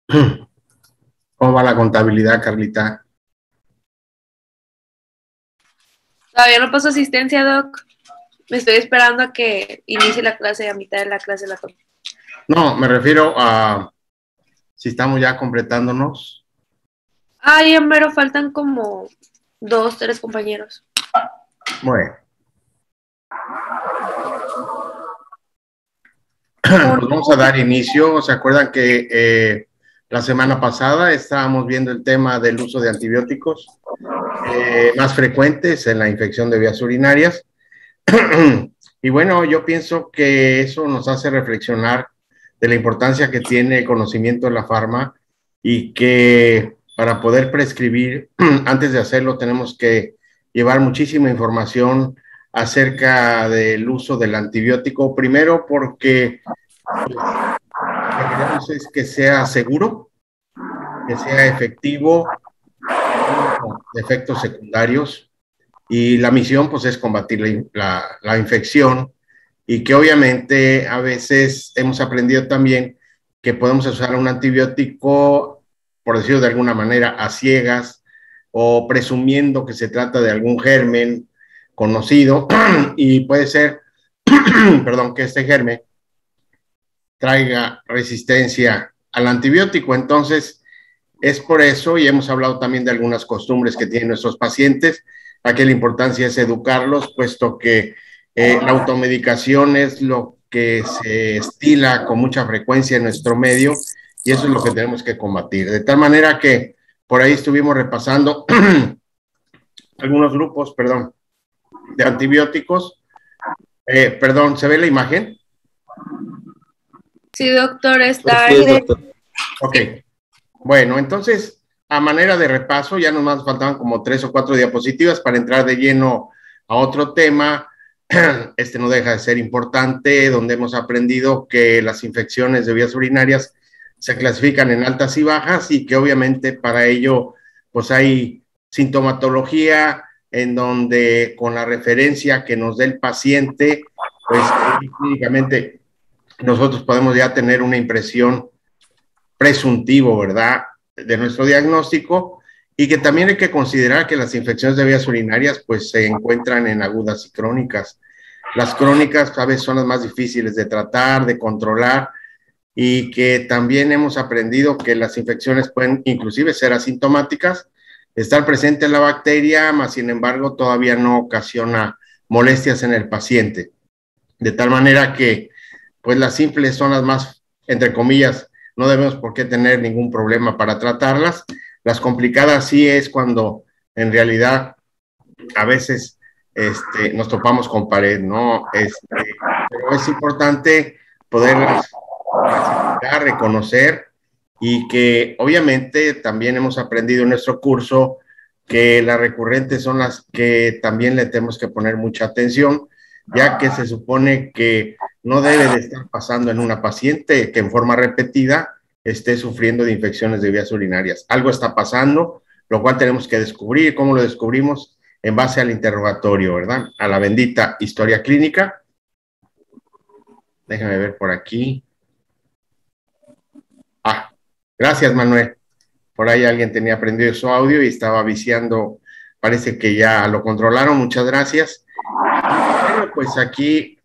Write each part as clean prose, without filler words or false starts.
¿Cómo va la contabilidad, Carlita? Todavía no paso asistencia, Doc. Me estoy esperando a que inicie la clase, a mitad de la clase la tomo. No, me refiero a si estamos ya completándonos. Ay, en mero faltan como 2, 3 compañeros. Bueno, pues vamos a dar inicio. ¿Se acuerdan que la semana pasada estábamos viendo el tema del uso de antibióticos más frecuentes en la infección de vías urinarias? Y bueno, yo pienso que eso nos hace reflexionar de la importancia que tiene el conocimiento de la farma y que para poder prescribir, antes de hacerlo, tenemos que llevar muchísima información acerca del uso del antibiótico. Primero, porque pues, lo que queremos es que sea seguro, que sea efectivo, que no tenga efectos secundarios. Y la misión, pues, es combatir la infección y que obviamente a veces hemos aprendido también que podemos usar un antibiótico, por decirlo de alguna manera, a ciegas o presumiendo que se trata de algún germen conocido y puede ser, perdón, que este germen traiga resistencia al antibiótico. Entonces, es por eso, y hemos hablado también de algunas costumbres que tienen nuestros pacientes, aquí la importancia es educarlos, puesto que la automedicación es lo que se estila con mucha frecuencia en nuestro medio, y eso es lo que tenemos que combatir. De tal manera que por ahí estuvimos repasando algunos grupos, perdón, de antibióticos. Perdón, ¿se ve la imagen? Sí, doctor, está Así ahí. es, doctor. Ok. Bueno, entonces, a manera de repaso, ya nos faltaban como 3 o 4 diapositivas para entrar de lleno a otro tema. Este no deja de ser importante, donde hemos aprendido que las infecciones de vías urinarias se clasifican en altas y bajas y que obviamente para ello, pues hay sintomatología en donde con la referencia que nos dé el paciente, pues clínicamente nosotros podemos ya tener una impresión presuntivo, ¿verdad?, de nuestro diagnóstico, y que también hay que considerar que las infecciones de vías urinarias pues se encuentran en agudas y crónicas. Las crónicas a veces son las más difíciles de tratar, de controlar, y que también hemos aprendido que las infecciones pueden inclusive ser asintomáticas, estar presente la bacteria, mas sin embargo todavía no ocasiona molestias en el paciente. De tal manera que pues las simples son las más, entre comillas, no debemos por qué tener ningún problema para tratarlas. Las complicadas sí es cuando en realidad a veces nos topamos con pared, ¿no? Pero es importante poderlas clasificar, reconocer, y que obviamente también hemos aprendido en nuestro curso que las recurrentes son las que también le tenemos que poner mucha atención, ya que se supone que no debe de estar pasando en una paciente que en forma repetida esté sufriendo de infecciones de vías urinarias. Algo está pasando, lo cual tenemos que descubrir. ¿Cómo lo descubrimos? En base al interrogatorio, ¿verdad? A la bendita historia clínica. Déjame ver por aquí. Ah, gracias, Manuel. Por ahí alguien tenía prendido su audio y estaba viciando. Parece que ya lo controlaron. Muchas gracias. Bueno, pues aquí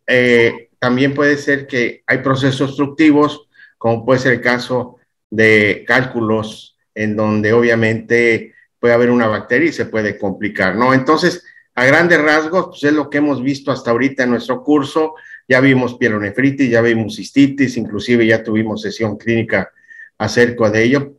también puede ser que hay procesos obstructivos, como puede ser el caso de cálculos, en donde obviamente puede haber una bacteria y se puede complicar, ¿no? Entonces, a grandes rasgos, pues es lo que hemos visto hasta ahorita en nuestro curso. Ya vimos pielonefritis, ya vimos cistitis, inclusive ya tuvimos sesión clínica acerca de ello.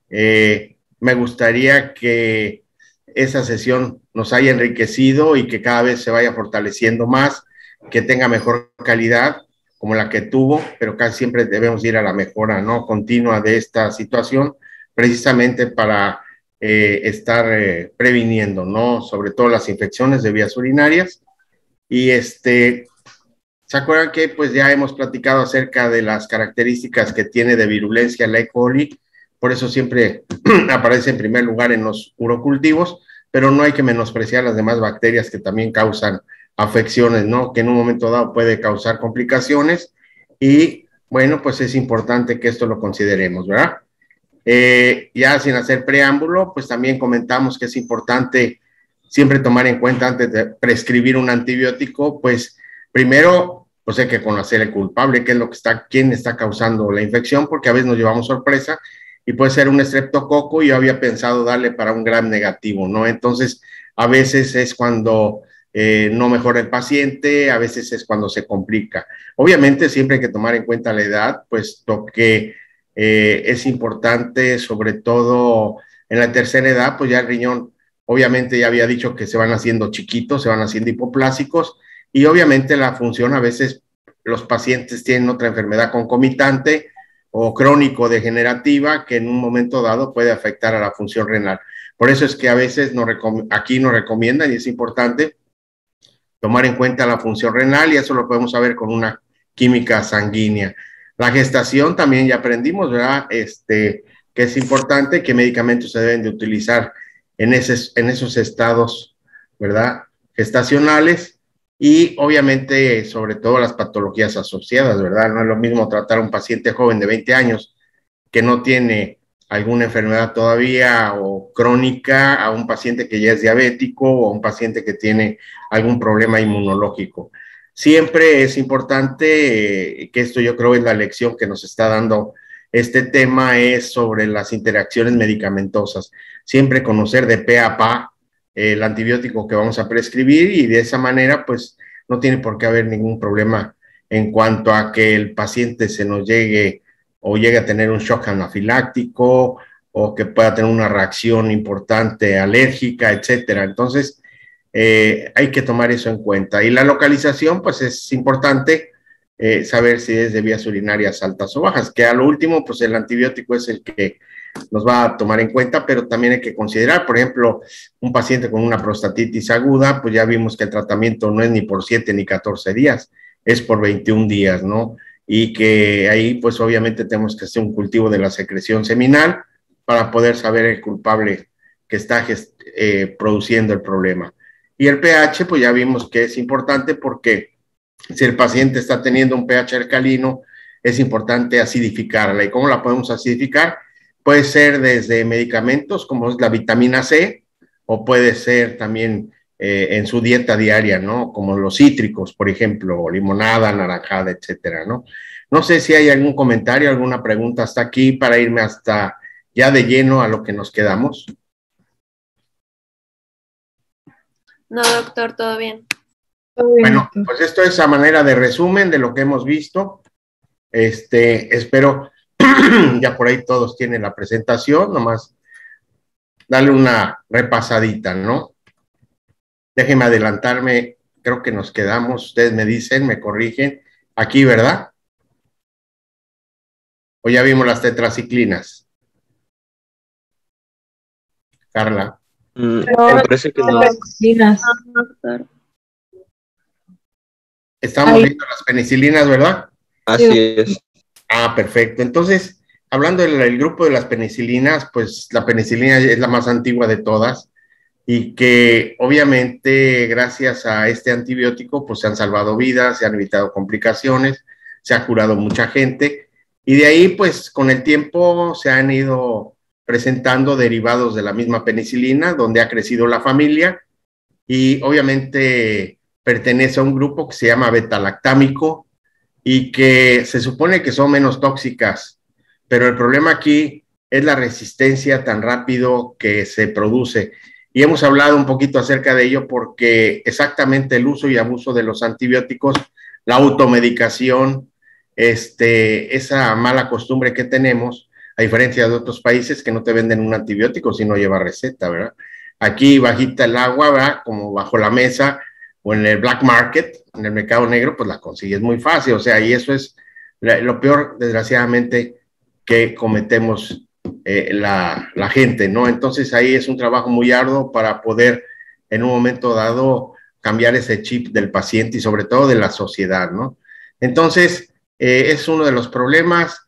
Me gustaría que esa sesión nos haya enriquecido y que cada vez se vaya fortaleciendo más, que tenga mejor calidad como la que tuvo, pero casi siempre debemos ir a la mejora, ¿no?, continua de esta situación, precisamente para estar previniendo, ¿no?, sobre todo las infecciones de vías urinarias. Y ¿se acuerdan que pues ya hemos platicado acerca de las características que tiene de virulencia la E. coli? Por eso siempre aparece en primer lugar en los urocultivos, pero no hay que menospreciar las demás bacterias que también causan afecciones, ¿no?, que en un momento dado puede causar complicaciones, y bueno, pues es importante que esto lo consideremos, ¿verdad? Ya sin hacer preámbulo, pues también comentamos que es importante siempre tomar en cuenta antes de prescribir un antibiótico, pues primero, pues hay que conocer el culpable, qué es lo que está, quién está causando la infección, porque a veces nos llevamos sorpresa y puede ser un estreptococo y yo había pensado darle para un gram negativo, ¿no? Entonces, a veces es cuando no mejora el paciente, a veces es cuando se complica. Obviamente siempre hay que tomar en cuenta la edad, puesto que es importante, sobre todo en la tercera edad, pues ya el riñón, obviamente ya había dicho que se van haciendo chiquitos, se van haciendo hipoplásicos y obviamente la función a veces los pacientes tienen otra enfermedad concomitante o crónico-degenerativa que en un momento dado puede afectar a la función renal. Por eso es que a veces aquí nos recomiendan, y es importante, tomar en cuenta la función renal y eso lo podemos saber con una química sanguínea. La gestación también ya aprendimos, ¿verdad? Que es importante, qué medicamentos se deben de utilizar en esos estados, ¿verdad? Gestacionales y obviamente sobre todo las patologías asociadas, ¿verdad? No es lo mismo tratar a un paciente joven de 20 años que no tiene alguna enfermedad todavía o crónica a un paciente que ya es diabético o a un paciente que tiene algún problema inmunológico. Siempre es importante, que esto yo creo es la lección que nos está dando este tema, es sobre las interacciones medicamentosas. Siempre conocer de pe a pa el antibiótico que vamos a prescribir y de esa manera pues no tiene por qué haber ningún problema en cuanto a que el paciente se nos llegue o llegue a tener un shock anafiláctico o que pueda tener una reacción importante alérgica, etcétera. Entonces, hay que tomar eso en cuenta. Y la localización, pues es importante saber si es de vías urinarias altas o bajas, que a lo último, pues el antibiótico es el que nos va a tomar en cuenta, pero también hay que considerar, por ejemplo, un paciente con una prostatitis aguda, pues ya vimos que el tratamiento no es ni por 7 ni 14 días, es por 21 días, ¿no? Y que ahí, pues obviamente tenemos que hacer un cultivo de la secreción seminal para poder saber el culpable que está produciendo el problema. Y el pH, pues ya vimos que es importante porque si el paciente está teniendo un pH alcalino, es importante acidificarla. ¿Y cómo la podemos acidificar? Puede ser desde medicamentos como es la vitamina C o puede ser también en su dieta diaria, ¿no? Como los cítricos, por ejemplo, limonada, naranjada, etcétera, ¿no? No sé si hay algún comentario, alguna pregunta hasta aquí para irme hasta ya de lleno a lo que nos quedamos. No, doctor, todo bien. Bueno, pues esto es a manera de resumen de lo que hemos visto. Espero ya por ahí todos tienen la presentación, nomás darle una repasadita, ¿no? Déjenme adelantarme, creo que nos quedamos, ustedes me dicen, me corrigen, aquí, ¿verdad? O ya vimos las tetraciclinas. Carla. Me parece que no. Estamos viendo las penicilinas, ¿verdad? Así es. Ah, perfecto. Entonces, hablando del grupo de las penicilinas, pues la penicilina es la más antigua de todas y que obviamente gracias a este antibiótico pues se han salvado vidas, se han evitado complicaciones, se ha curado mucha gente y de ahí pues con el tiempo se han ido presentando derivados de la misma penicilina donde ha crecido la familia y obviamente pertenece a un grupo que se llama beta-lactámico y que se supone que son menos tóxicas, pero el problema aquí es la resistencia tan rápido que se produce. Y hemos hablado un poquito acerca de ello porque exactamente el uso y abuso de los antibióticos, la automedicación, esa mala costumbre que tenemos, a diferencia de otros países que no te venden un antibiótico si no lleva receta, ¿verdad? Aquí bajita el agua, ¿verdad? Como bajo la mesa o en el black market, en el mercado negro, pues la consigues muy fácil. O sea, y eso es lo peor, desgraciadamente, que cometemos la gente, ¿no? Entonces ahí es un trabajo muy arduo para poder en un momento dado cambiar ese chip del paciente y sobre todo de la sociedad, ¿no? Entonces, es uno de los problemas.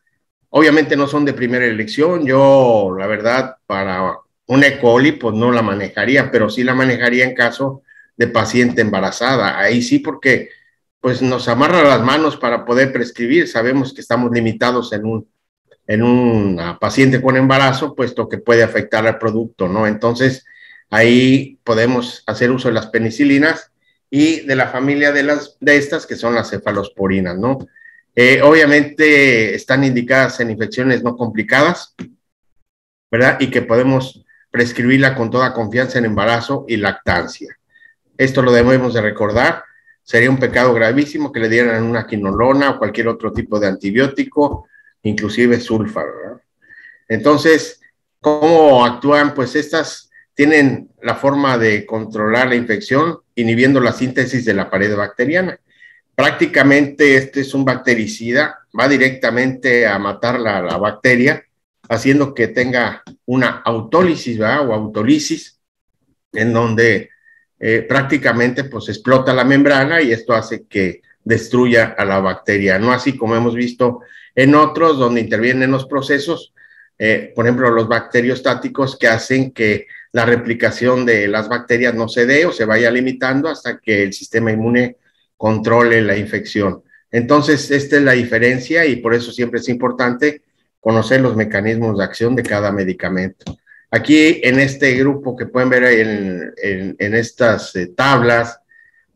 Obviamente no son de primera elección. Yo, la verdad, para una E. coli, pues no la manejaría, pero sí la manejaría en caso de paciente embarazada. Ahí sí, porque pues nos amarra las manos para poder prescribir. Sabemos que estamos limitados en un en una paciente con embarazo, puesto que puede afectar al producto, ¿no? Entonces, ahí podemos hacer uso de las penicilinas y de la familia de estas, que son las cefalosporinas, ¿no? Obviamente están indicadas en infecciones no complicadas, ¿verdad? Y que podemos prescribirla con toda confianza en embarazo y lactancia. Esto lo debemos de recordar. Sería un pecado gravísimo que le dieran una quinolona o cualquier otro tipo de antibiótico, inclusive sulfa, ¿verdad? Entonces, ¿cómo actúan? Pues estas tienen la forma de controlar la infección, inhibiendo la síntesis de la pared bacteriana. Prácticamente este es un bactericida, va directamente a matar la bacteria, haciendo que tenga una autólisis, ¿verdad? O autólisis, en donde prácticamente pues explota la membrana y esto hace que destruya a la bacteria, no así como hemos visto en otros donde intervienen los procesos, por ejemplo los bacteriostáticos, que hacen que la replicación de las bacterias no se dé o se vaya limitando hasta que el sistema inmune controle la infección. Entonces, esta es la diferencia y por eso siempre es importante conocer los mecanismos de acción de cada medicamento. Aquí en este grupo que pueden ver en estas tablas,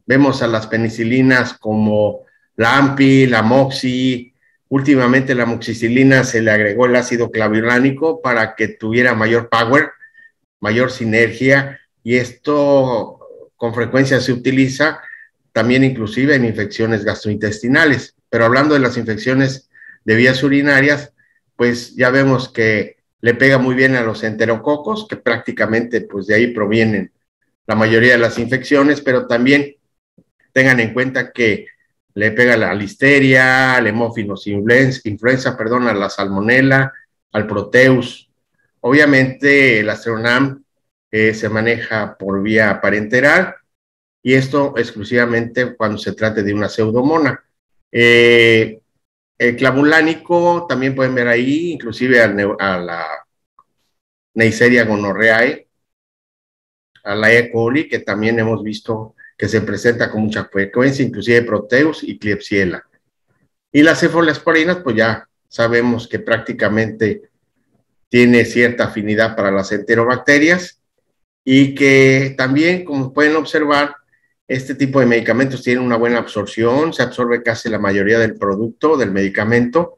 vemos a las penicilinas como la AMPI, la Moxi. Últimamente la moxicilina se le agregó el ácido clavulánico para que tuviera mayor power, mayor sinergia, y esto con frecuencia se utiliza también inclusive en infecciones gastrointestinales. Pero hablando de las infecciones de vías urinarias, pues ya vemos que le pega muy bien a los enterococos, que prácticamente pues de ahí provienen la mayoría de las infecciones, pero también tengan en cuenta que le pega a la listeria, al hemófilos influenza, a la salmonela, al proteus. Obviamente el Astronam se maneja por vía parenteral y esto exclusivamente cuando se trate de una pseudomona. El clavulánico también pueden ver ahí, inclusive a la Neisseria gonorrhoeae, a la E. coli, que también hemos visto que se presenta con mucha frecuencia, inclusive Proteus y Klebsiella. Y las cefalosporinas, pues ya sabemos que prácticamente tiene cierta afinidad para las enterobacterias y que también, como pueden observar, este tipo de medicamentos tienen una buena absorción, se absorbe casi la mayoría del producto, del medicamento,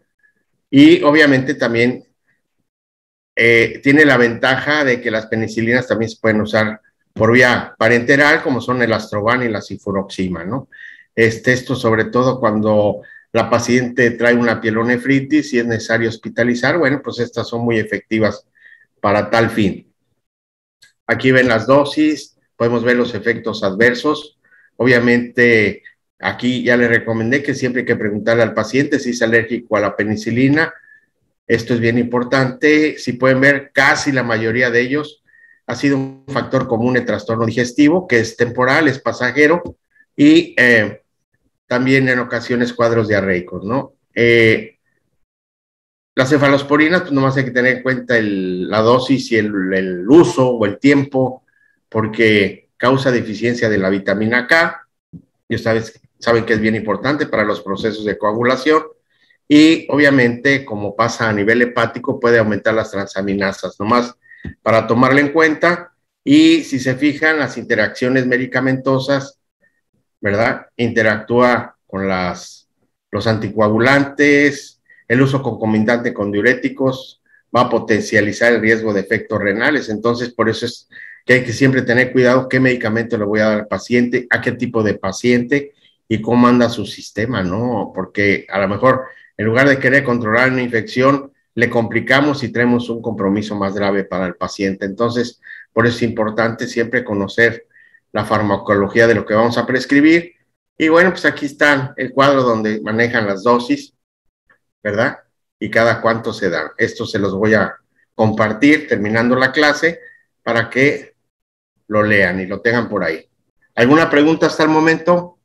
y obviamente también tiene la ventaja de que las penicilinas también se pueden usar por vía parenteral, como son el Astrovan y la cifuroxima, ¿no? Esto sobre todo cuando la paciente trae una pielonefritis y es necesario hospitalizar, bueno, pues estas son muy efectivas para tal fin. Aquí ven las dosis, podemos ver los efectos adversos. Obviamente, aquí ya le recomendé que siempre hay que preguntarle al paciente si es alérgico a la penicilina. Esto es bien importante. Si pueden ver, casi la mayoría de ellos ha sido un factor común de trastorno digestivo, que es temporal, es pasajero, y también en ocasiones cuadros diarreicos, ¿no? Las cefalosporinas, pues nomás hay que tener en cuenta la dosis y el uso o el tiempo, porque causa deficiencia de la vitamina K. Y ustedes saben que es bien importante para los procesos de coagulación. Y obviamente, como pasa a nivel hepático, puede aumentar las transaminasas, nomás para tomarlo en cuenta. Y si se fijan, las interacciones medicamentosas, ¿verdad? Interactúa con los anticoagulantes, el uso concomitante con diuréticos va a potencializar el riesgo de efectos renales. Entonces, por eso es que hay que siempre tener cuidado qué medicamento le voy a dar al paciente, a qué tipo de paciente y cómo anda su sistema, ¿no? Porque a lo mejor en lugar de querer controlar una infección, le complicamos y traemos un compromiso más grave para el paciente. Entonces, por eso es importante siempre conocer la farmacología de lo que vamos a prescribir. Y bueno, pues aquí está el cuadro donde manejan las dosis, ¿verdad? Y cada cuánto se dan. Esto se los voy a compartir terminando la clase para que lo lean y lo tengan por ahí. ¿Alguna pregunta hasta el momento?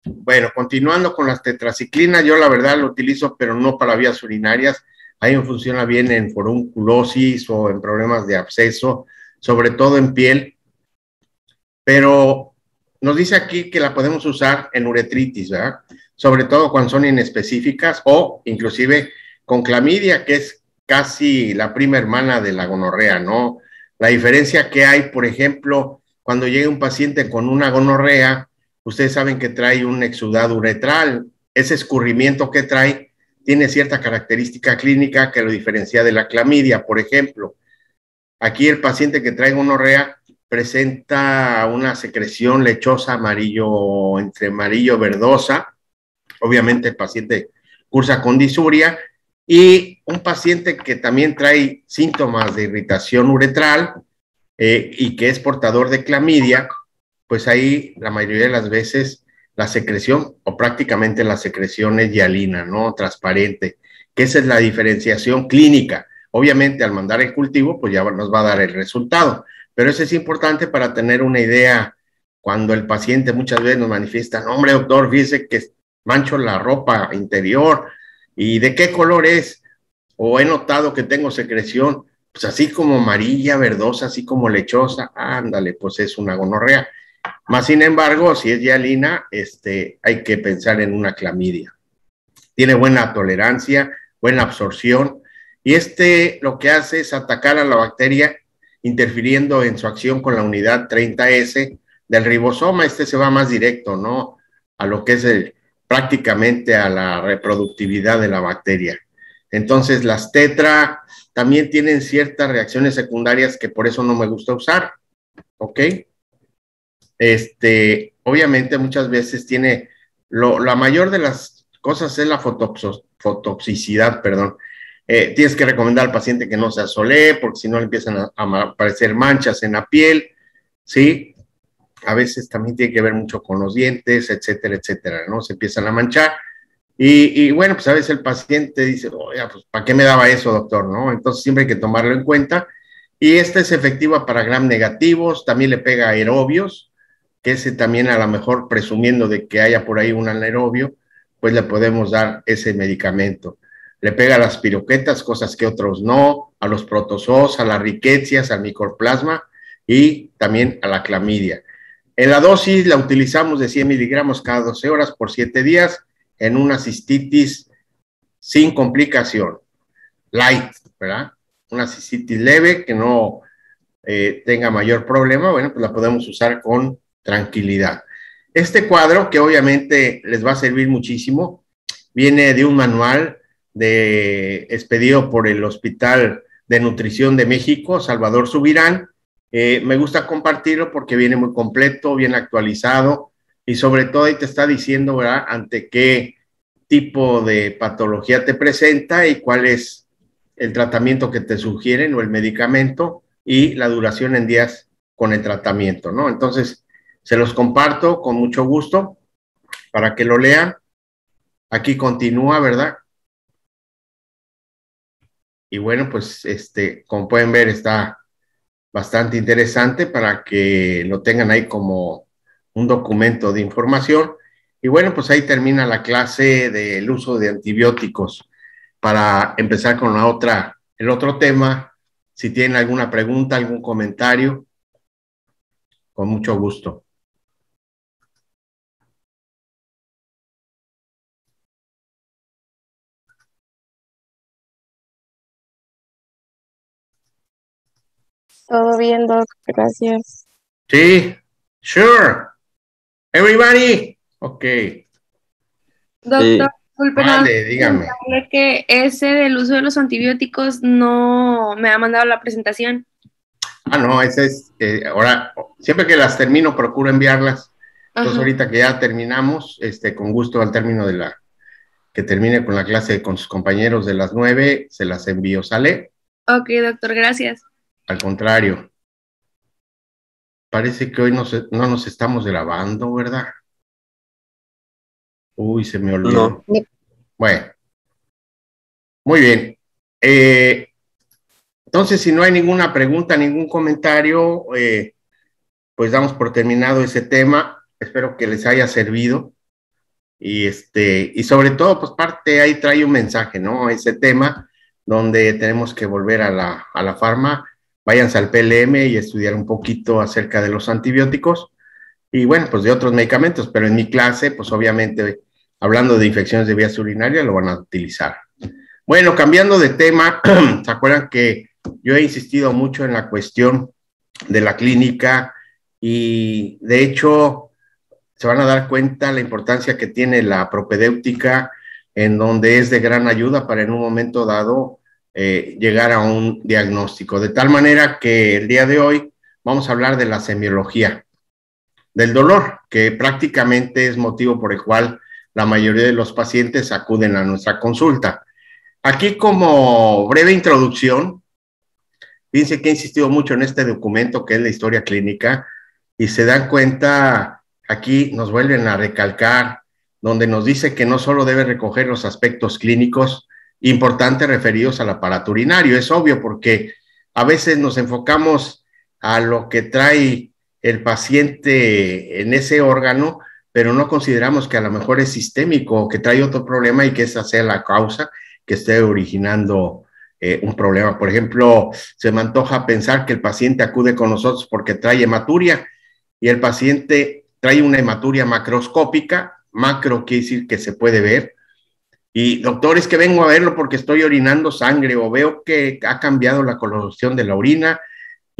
Bueno, continuando con las tetraciclinas, yo la verdad lo utilizo, pero no para vías urinarias. Ahí me funciona bien en furunculosis o en problemas de absceso, sobre todo en piel. Pero nos dice aquí que la podemos usar en uretritis, ¿verdad? Sobre todo cuando son inespecíficas o inclusive con clamidia, que es casi la prima hermana de la gonorrea, ¿no? La diferencia que hay, por ejemplo, cuando llega un paciente con una gonorrea, ustedes saben que trae un exudado uretral. Ese escurrimiento que trae tiene cierta característica clínica que lo diferencia de la clamidia, por ejemplo. Aquí el paciente que trae gonorrea presenta una secreción lechosa amarillo, entre amarillo verdosa. Obviamente el paciente cursa con disuria, y un paciente que también trae síntomas de irritación uretral y que es portador de clamidia, pues ahí la mayoría de las veces la secreción o prácticamente la secreción es hialina, ¿no? Transparente, que esa es la diferenciación clínica. Obviamente al mandar el cultivo, pues ya nos va a dar el resultado, pero eso es importante para tener una idea cuando el paciente muchas veces nos manifiesta, no, hombre, doctor, fíjese que mancho la ropa interior, ¿y de qué color es? O he notado que tengo secreción, pues así como amarilla, verdosa, así como lechosa, ándale, pues es una gonorrea. Más sin embargo, si es hialina, hay que pensar en una clamidia. Tiene buena tolerancia, buena absorción, y lo que hace es atacar a la bacteria interfiriendo en su acción con la unidad 30S del ribosoma. Se va más directo, ¿no? A lo que es prácticamente a la reproductividad de la bacteria. Entonces, las tetra también tienen ciertas reacciones secundarias que por eso no me gusta usar, ¿ok? Obviamente muchas veces tiene, la mayor de las cosas es la fototoxicidad, perdón. Tienes que recomendar al paciente que no se asolee, porque si no le empiezan a aparecer manchas en la piel, ¿sí? A veces también tiene que ver mucho con los dientes, etcétera, etcétera, ¿no? Se empiezan a manchar. Y bueno, pues a veces el paciente dice, oye, pues ¿para qué me daba eso, doctor? ¿No? Entonces siempre hay que tomarlo en cuenta. Y es efectiva para gram negativos, también le pega a aerobios, que ese también a lo mejor presumiendo de que haya por ahí un anaerobio, pues le podemos dar ese medicamento. Le pega a las piroquetas, cosas que otros no, a los protozoos, a las riquecias, al micorplasma y también a la clamidia. En la dosis la utilizamos de 100 miligramos cada 12 horas por 7 días en una cistitis sin complicación, light, ¿verdad? Una cistitis leve que no tenga mayor problema, bueno, pues la podemos usar con tranquilidad. Este cuadro, que obviamente les va a servir muchísimo, viene de un manual expedido por el Hospital de Nutrición de México, Salvador Subirán. Me gusta compartirlo porque viene muy completo, bien actualizado, y sobre todo ahí te está diciendo, ¿verdad?, ante qué tipo de patología te presenta y cuál es el tratamiento que te sugieren o el medicamento y la duración en días con el tratamiento, ¿no? Entonces, se los comparto con mucho gusto para que lo lean. Aquí continúa, ¿verdad? Y bueno, pues como pueden ver, está bastante interesante para que lo tengan ahí como un documento de información. Y bueno, pues ahí termina la clase del uso de antibióticos. Para empezar con el otro tema, si tienen alguna pregunta, algún comentario, con mucho gusto. Todo bien, Doc, gracias. Sí, sure. Everybody. Ok. Doctor, Sí. disculpe, Vale, dígame. comentarle que ese del uso de los antibióticos no me ha mandado la presentación. No, ese es, ahora, siempre que las termino, procuro enviarlas. Entonces, Ajá. ahorita que ya terminamos, con gusto al término que termine con la clase con sus compañeros de las 9, se las envío, ¿sale? Ok, doctor, gracias. Al contrario. Parece que hoy no nos estamos grabando, ¿verdad? Uy, se me olvidó. No. Bueno, muy bien. Entonces, si no hay ninguna pregunta, ningún comentario, pues damos por terminado ese tema. Espero que les haya servido. Y sobre todo, pues ahí trae un mensaje, ¿no? Ese tema donde tenemos que volver a la farma. Váyanse al PLM y estudiar un poquito acerca de los antibióticos, y bueno, pues de otros medicamentos, pero en mi clase, pues obviamente, hablando de infecciones de vías urinarias, lo van a utilizar. Bueno, cambiando de tema, ¿se acuerdan que yo he insistido mucho en la cuestión de la clínica? Y de hecho, se van a dar cuenta la importancia que tiene la propedéutica, en donde es de gran ayuda para en un momento dado llegar a un diagnóstico. De tal manera que el día de hoy vamos a hablar de la semiología del dolor, que prácticamente es motivo por el cual la mayoría de los pacientes acuden a nuestra consulta. Aquí, como breve introducción, fíjense que he insistido mucho en este documento que es la historia clínica, y se dan cuenta, aquí nos vuelven a recalcar, donde nos dice que no solo debe recoger los aspectos clínicos importantes referidos al aparato urinario. Es obvio, porque a veces nos enfocamos a lo que trae el paciente en ese órgano, pero no consideramos que a lo mejor es sistémico, que trae otro problema y que esa sea la causa que esté originando un problema. Por ejemplo, se me antoja pensar que el paciente acude con nosotros porque trae hematuria, y el paciente trae una hematuria macroscópica. Macro quiere decir que se puede ver, y doctor, es que vengo a verlo porque estoy orinando sangre, o veo que ha cambiado la coloración de la orina,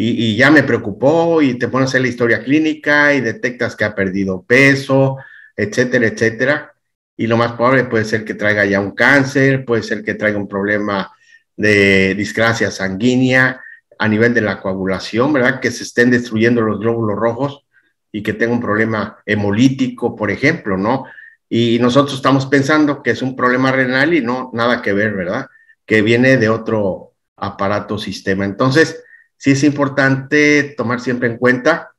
y ya me preocupó, y te pones a hacer la historia clínica y detectas que ha perdido peso, etcétera, etcétera. Y lo más probable puede ser que traiga ya un cáncer, puede ser que traiga un problema de discrasia sanguínea a nivel de la coagulación, ¿verdad? Que se estén destruyendo los glóbulos rojos y que tenga un problema hemolítico, por ejemplo, ¿no? Y nosotros estamos pensando que es un problema renal y no, nada que ver, ¿verdad? Que viene de otro aparato sistema. Entonces, sí es importante tomar siempre en cuenta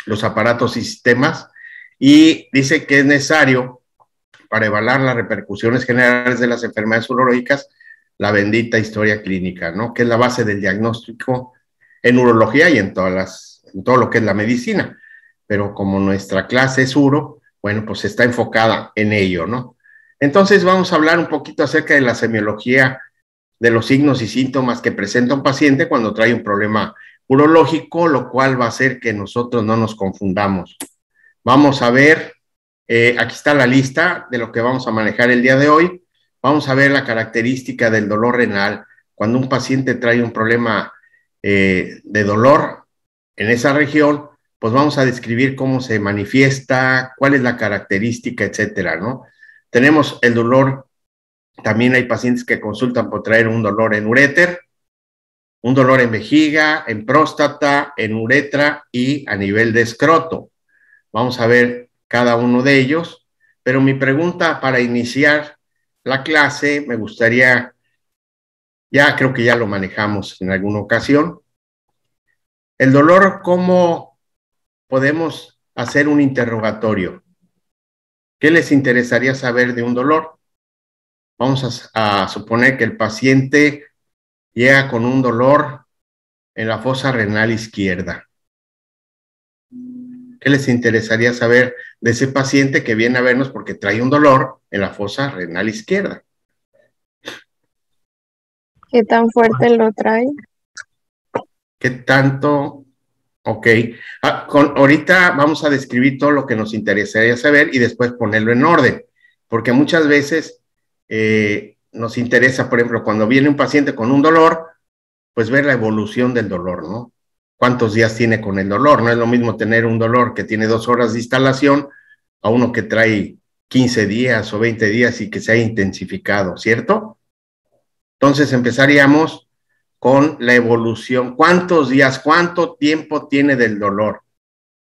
los aparatos y sistemas, y dice que es necesario para evaluar las repercusiones generales de las enfermedades urológicas la bendita historia clínica, ¿no? Que es la base del diagnóstico en urología y en todo lo que es la medicina. Pero como nuestra clase es uro, bueno, pues está enfocada en ello, ¿no? Entonces vamos a hablar un poquito acerca de la semiología, de los signos y síntomas que presenta un paciente cuando trae un problema urológico, lo cual va a hacer que nosotros no nos confundamos. Vamos a ver, aquí está la lista de lo que vamos a manejar el día de hoy. Vamos a ver la característica del dolor renal. Cuando un paciente trae un problema de dolor en esa región, pues vamos a describir cómo se manifiesta, cuál es la característica, etcétera, ¿no? Tenemos el dolor. También hay pacientes que consultan por traer un dolor en uréter, un dolor en vejiga, en próstata, en uretra y a nivel de escroto. Vamos a ver cada uno de ellos, pero mi pregunta para iniciar la clase, me gustaría, ya creo que ya lo manejamos en alguna ocasión, el dolor, ¿cómo podemos hacer un interrogatorio? ¿Qué les interesaría saber de un dolor? Vamos a suponer que el paciente llega con un dolor en la fosa renal izquierda. ¿Qué les interesaría saber de ese paciente que viene a vernos porque trae un dolor en la fosa renal izquierda? ¿Qué tan fuerte lo trae? ¿Qué tanto? Ok. Ahorita vamos a describir todo lo que nos interesaría saber y después ponerlo en orden, porque muchas veces nos interesa, por ejemplo, cuando viene un paciente con un dolor, pues ver la evolución del dolor, ¿no? ¿Cuántos días tiene con el dolor? No es lo mismo tener un dolor que tiene 2 horas de instalación a uno que trae 15 días o 20 días y que se ha intensificado, ¿cierto? Entonces empezaríamos con la evolución. ¿Cuántos días, cuánto tiempo tiene del dolor?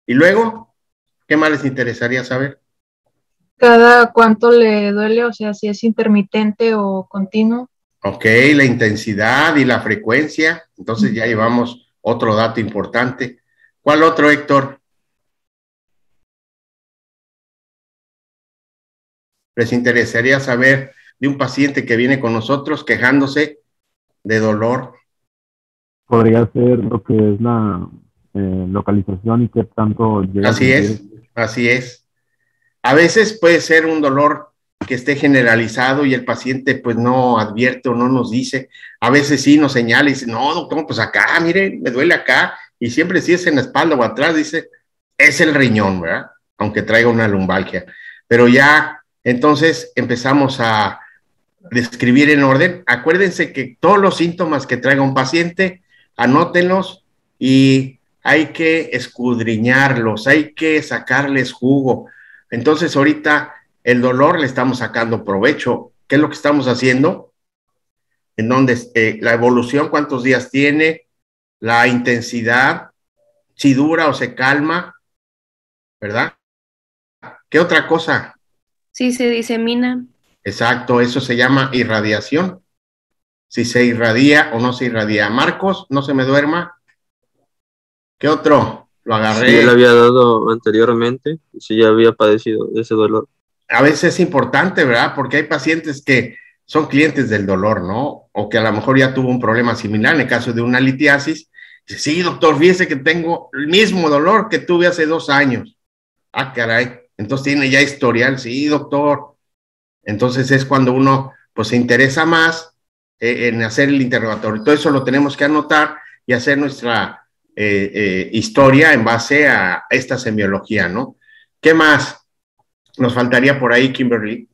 Y luego, ¿qué más les interesaría saber? ¿Cada cuánto le duele? O sea, si es intermitente o continuo. Ok, la intensidad y la frecuencia. Entonces ya llevamos otro dato importante. ¿Cuál otro, Héctor? ¿Les interesaría saber de un paciente que viene con nosotros quejándose de dolor? Podría ser lo que es la localización y qué tanto llega. Así es, así es. A veces puede ser un dolor que esté generalizado y el paciente pues no advierte o no nos dice. A veces sí nos señala y dice, no, doctor, pues acá, mire, me duele acá. Y siempre si es en la espalda o atrás, dice, es el riñón, ¿verdad? Aunque traiga una lumbalgia. Pero ya, entonces empezamos a describir en orden. Acuérdense que todos los síntomas que traiga un paciente, anótenlos y hay que escudriñarlos, hay que sacarles jugo. Entonces ahorita el dolor le estamos sacando provecho. ¿Qué es lo que estamos haciendo? En donde la evolución, cuántos días tiene, la intensidad, si dura o se calma, ¿verdad? ¿Qué otra cosa? Sí, se disemina. Exacto, eso se llama irradiación. Si se irradia o no se irradia. Marcos, no se me duerma. ¿Qué otro? Lo agarré. Sí, yo le había dado anteriormente, sí, ya había padecido de ese dolor. A veces es importante, ¿verdad? Porque hay pacientes que son clientes del dolor, ¿no? O que a lo mejor ya tuvo un problema similar en el caso de una litiasis. Dice, sí, doctor, fíjese que tengo el mismo dolor que tuve hace 2 años. Ah, caray. Entonces tiene ya historial. Sí, doctor. Entonces es cuando uno pues se interesa más en hacer el interrogatorio. Todo eso lo tenemos que anotar y hacer nuestra historia en base a esta semiología, ¿no? ¿Qué más nos faltaría por ahí, Kimberly?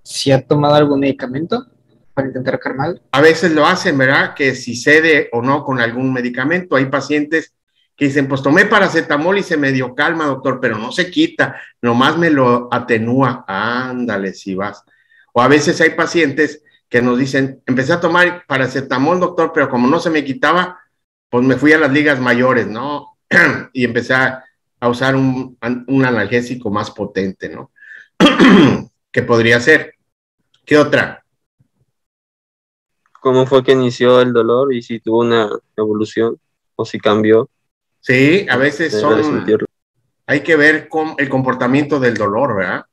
¿Si ha tomado algún medicamento para intentar calmar? A veces lo hacen, ¿verdad? Que si cede o no con algún medicamento. Hay pacientes que dicen, pues tomé paracetamol y se medio calma, doctor, pero no se quita, nomás me lo atenúa. Ándale, si vas. O a veces hay pacientes que nos dicen, empecé a tomar paracetamol, doctor, pero como no se me quitaba, pues me fui a las ligas mayores, ¿no? Y empecé a usar un analgésico más potente, ¿no? ¿Qué podría ser? ¿Qué otra? ¿Cómo fue que inició el dolor y si tuvo una evolución o si cambió? Sí, a veces Debe de sentirlo. hay que ver el comportamiento del dolor, ¿verdad?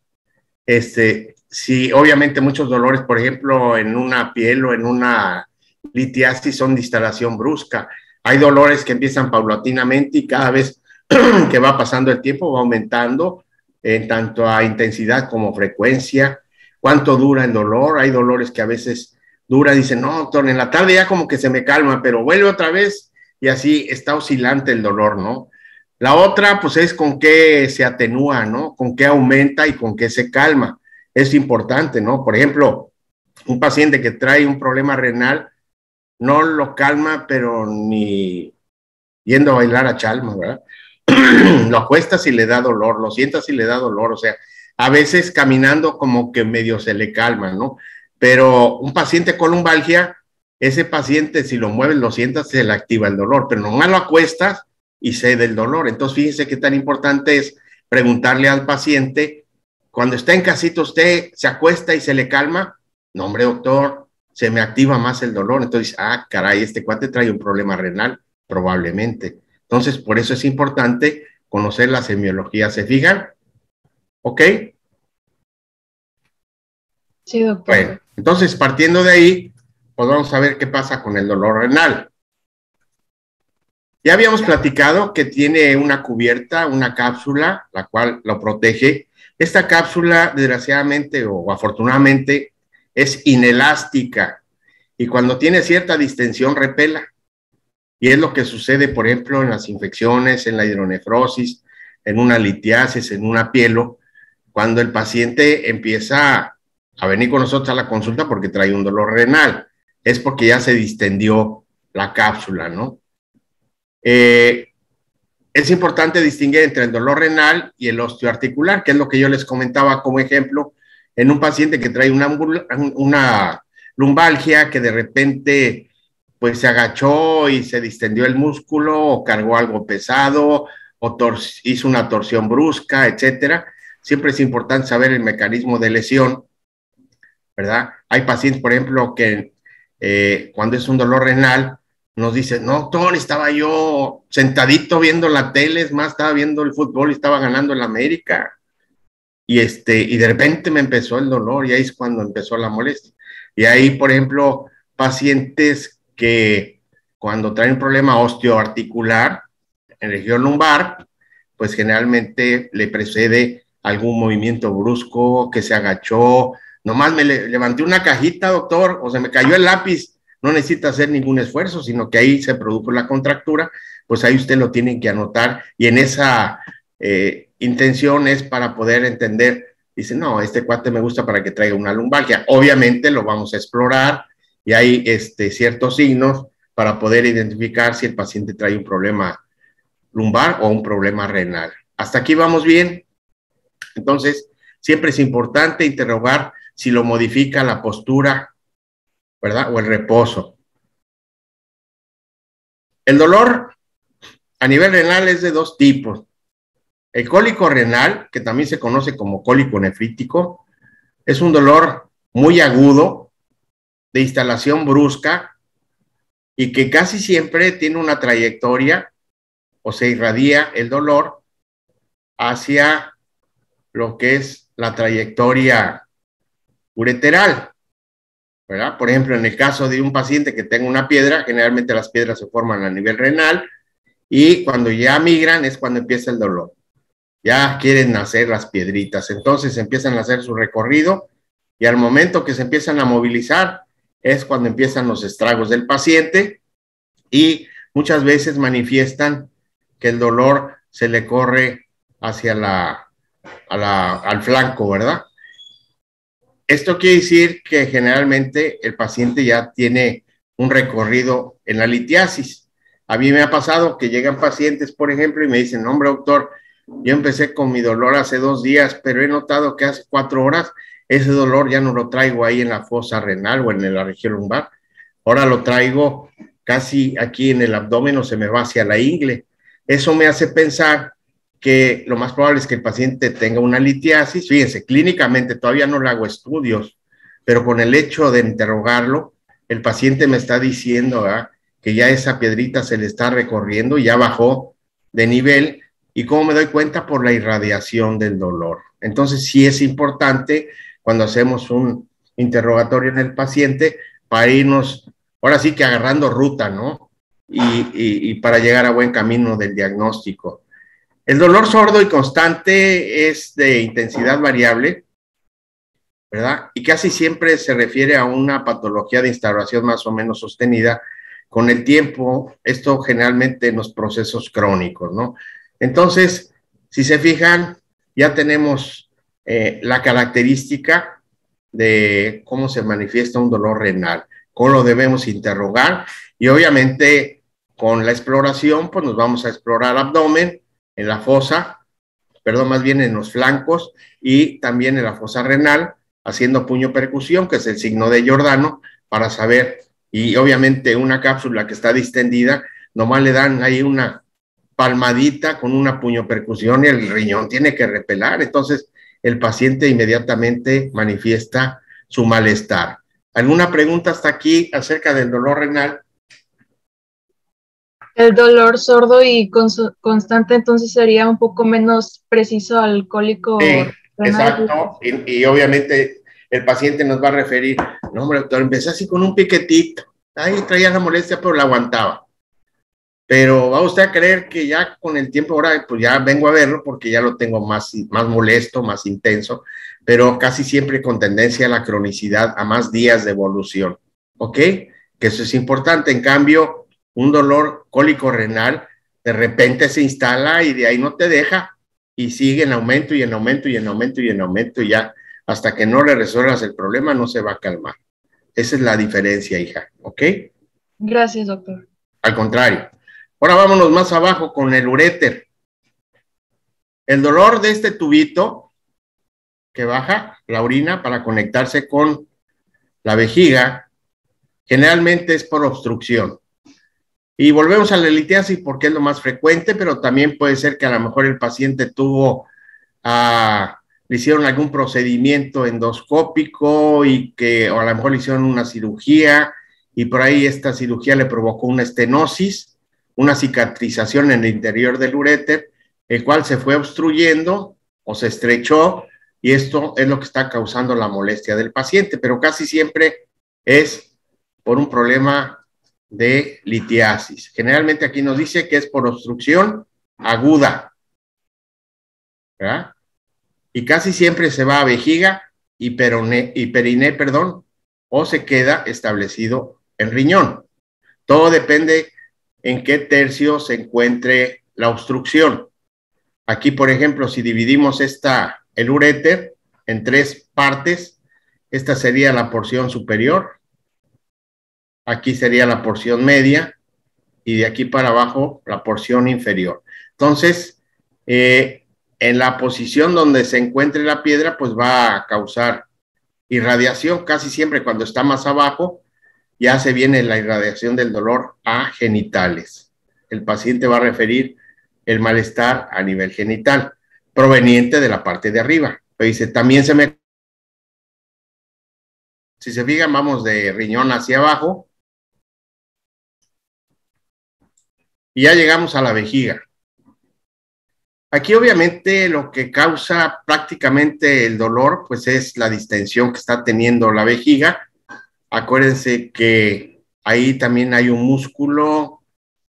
Sí, obviamente muchos dolores, por ejemplo, en una piel o en una litiasis son de instalación brusca. Hay dolores que empiezan paulatinamente y cada vez que va pasando el tiempo va aumentando en tanto a intensidad como frecuencia. ¿Cuánto dura el dolor? Hay dolores que a veces dura, dicen, no, doctor, en la tarde ya como que se me calma, pero vuelve otra vez y así está oscilante el dolor, ¿no? La otra, pues es con qué se atenúa, ¿no? Con qué aumenta y con qué se calma. Es importante, ¿no? Por ejemplo, un paciente que trae un problema renal no lo calma, pero ni yendo a bailar a Chalma, ¿verdad? Lo acuestas y le da dolor, lo sientas y le da dolor, o sea, a veces caminando como que medio se le calma, ¿no? Pero un paciente con lumbalgia, ese paciente si lo mueves, lo sientas, se le activa el dolor, pero nomás lo acuestas y cede el dolor. Entonces, fíjense qué tan importante es preguntarle al paciente, cuando está en casita, ¿usted se acuesta y se le calma? No, hombre, doctor, se me activa más el dolor. Entonces, caray, este cuate trae un problema renal, probablemente. Entonces, por eso es importante conocer la semiología. ¿Se fijan? ¿Ok? Sí, doctor. Bueno, entonces, partiendo de ahí, pues vamos a ver qué pasa con el dolor renal. Ya habíamos platicado que tiene una cubierta, una cápsula, la cual lo protege. Esta cápsula, desgraciadamente o afortunadamente, es inelástica y cuando tiene cierta distensión repela. Y es lo que sucede, por ejemplo, en las infecciones, en la hidronefrosis, en una litiasis, en una pielo, cuando el paciente empieza a venir con nosotros a la consulta porque trae un dolor renal. Es porque ya se distendió la cápsula, ¿no? Es importante distinguir entre el dolor renal y el osteoarticular, que es lo que yo les comentaba como ejemplo, en un paciente que trae una lumbalgia que de repente pues se agachó y se distendió el músculo o cargó algo pesado o hizo una torsión brusca, etcétera. Siempre es importante saber el mecanismo de lesión, ¿verdad? Hay pacientes, por ejemplo, que cuando es un dolor renal, nos dicen, no, doctor, estaba yo sentadito viendo la tele, es más, estaba viendo el fútbol y estaba ganando el América. Y de repente me empezó el dolor y ahí es cuando empezó la molestia. Y ahí, por ejemplo, pacientes que cuando traen un problema osteoarticular en región lumbar, pues generalmente le precede algún movimiento brusco, que se agachó, nomás me levanté una cajita, doctor, o se me cayó el lápiz, no necesita hacer ningún esfuerzo, sino que ahí se produjo la contractura, pues ahí usted lo tiene que anotar y en esa intención es para poder entender, dice, no, este cuate me gusta para que traiga una lumbalgia. Obviamente lo vamos a explorar y hay ciertos signos para poder identificar si el paciente trae un problema lumbar o un problema renal. Hasta aquí vamos bien. Entonces, siempre es importante interrogar si lo modifica la postura, ¿verdad? O el reposo. El dolor a nivel renal es de dos tipos. El cólico renal, que también se conoce como cólico nefrítico, es un dolor muy agudo, de instalación brusca, y que casi siempre tiene una trayectoria o se irradia el dolor hacia lo que es la trayectoria ureteral, ¿verdad? Por ejemplo, en el caso de un paciente que tenga una piedra, generalmente las piedras se forman a nivel renal y cuando ya migran es cuando empieza el dolor. Ya quieren nacer las piedritas, entonces empiezan a hacer su recorrido y al momento que se empiezan a movilizar es cuando empiezan los estragos del paciente y muchas veces manifiestan que el dolor se le corre hacia al flanco, ¿verdad? Esto quiere decir que generalmente el paciente ya tiene un recorrido en la litiasis. A mí me ha pasado que llegan pacientes, por ejemplo, y me dicen, hombre, doctor, yo empecé con mi dolor hace 2 días, pero he notado que hace 4 horas ese dolor ya no lo traigo ahí en la fosa renal o en la región lumbar. Ahora lo traigo casi aquí en el abdomen o se me va hacia la ingle. Eso me hace pensar que lo más probable es que el paciente tenga una litiasis. Fíjense, clínicamente todavía no le hago estudios, pero con el hecho de interrogarlo, el paciente me está diciendo, ¿verdad?, que ya esa piedrita se le está recorriendo y ya bajó de nivel. ¿Y cómo me doy cuenta? Por la irradiación del dolor. Entonces sí es importante cuando hacemos un interrogatorio en el paciente para irnos, ahora sí que agarrando ruta, ¿no? Y para llegar a buen camino del diagnóstico. El dolor sordo y constante es de intensidad variable, ¿verdad? Y casi siempre se refiere a una patología de instauración más o menos sostenida con el tiempo, esto generalmente en los procesos crónicos, ¿no? Entonces, si se fijan, ya tenemos la característica de cómo se manifiesta un dolor renal, cómo lo debemos interrogar y obviamente con la exploración, pues nos vamos a explorar abdomen, en la fosa, perdón, más bien en los flancos y también en la fosa renal, haciendo puño percusión, que es el signo de Giordano, para saber, y obviamente una cápsula que está distendida, nomás le dan ahí una palmadita con una puño percusión y el riñón tiene que repelar, entonces el paciente inmediatamente manifiesta su malestar. ¿Alguna pregunta hasta aquí acerca del dolor renal? El dolor sordo y constante entonces sería un poco menos preciso al cólico renal. Exacto, y obviamente el paciente nos va a referir, no hombre doctor, empecé así con un piquetito, ahí traía la molestia pero la aguantaba, pero va usted a creer que ya con el tiempo ahora pues ya vengo a verlo porque ya lo tengo más molesto, más intenso, pero casi siempre con tendencia a la cronicidad, a más días de evolución, ¿ok? Que eso es importante. En cambio, un dolor cólico renal de repente se instala y de ahí no te deja y sigue en aumento y en aumento y en aumento y en aumento y ya hasta que no le resuelvas el problema no se va a calmar. Esa es la diferencia, hija, ¿ok? Gracias, doctor. Al contrario. Ahora vámonos más abajo con el uréter. El dolor de este tubito que baja la orina para conectarse con la vejiga generalmente es por obstrucción. Y volvemos a la litiasis porque es lo más frecuente, pero también puede ser que a lo mejor el paciente le hicieron algún procedimiento endoscópico y que o a lo mejor le hicieron una cirugía y por ahí esta cirugía le provocó una estenosis, una cicatrización en el interior del uréter, el cual se fue obstruyendo o se estrechó y esto es lo que está causando la molestia del paciente, pero casi siempre es por un problema de litiasis. Generalmente aquí nos dice que es por obstrucción aguda, ¿verdad? Y casi siempre se va a vejiga y periné, o se queda establecido en riñón. Todo depende en qué tercio se encuentre la obstrucción. Aquí, por ejemplo, si dividimos el uréter en 3 partes, esta sería la porción superior, aquí sería la porción media, y de aquí para abajo la porción inferior. Entonces, en la posición donde se encuentre la piedra, pues va a causar irradiación. Casi siempre cuando está más abajo, ya se viene la irradiación del dolor a genitales. El paciente va a referir el malestar a nivel genital, proveniente de la parte de arriba. Dice, también si se fijan, vamos de riñón hacia abajo, y ya llegamos a la vejiga. Aquí obviamente lo que causa prácticamente el dolor, pues es la distensión que está teniendo la vejiga. Acuérdense que ahí también hay un músculo,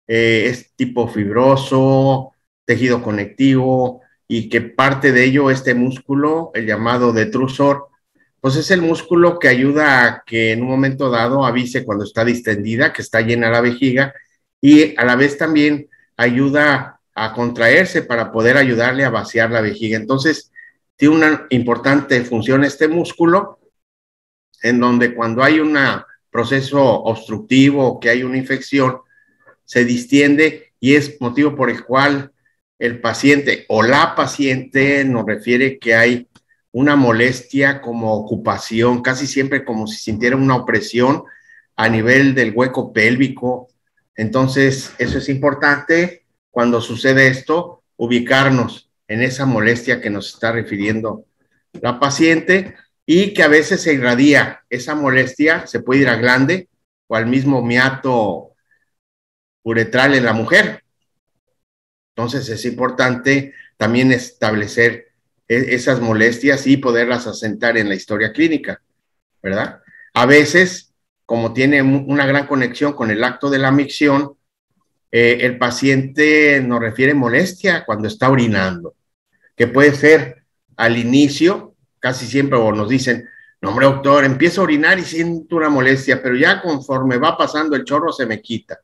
es tipo fibroso, tejido conectivo, y que parte de ello, este músculo, el llamado detrusor, pues es el músculo que ayuda a que en un momento dado avise cuando está distendida, que está llena la vejiga, y a la vez también ayuda a contraerse para poder ayudarle a vaciar la vejiga. Entonces, tiene una importante función este músculo, en donde cuando hay un proceso obstructivo, que hay una infección, se distiende, y es motivo por el cual el paciente o la paciente nos refiere que hay una molestia como ocupación, casi siempre como si sintiera una opresión a nivel del hueco pélvico. Entonces, eso es importante cuando sucede esto, ubicarnos en esa molestia que nos está refiriendo la paciente, y que a veces se irradia esa molestia, se puede ir a glande o al mismo meato uretral en la mujer. Entonces es importante también establecer esas molestias y poderlas asentar en la historia clínica, ¿verdad? A veces, como tiene una gran conexión con el acto de la micción, el paciente nos refiere molestia cuando está orinando, que puede ser al inicio, casi siempre, o nos dicen, no, hombre, doctor, empiezo a orinar y siento una molestia, pero ya conforme va pasando el chorro se me quita.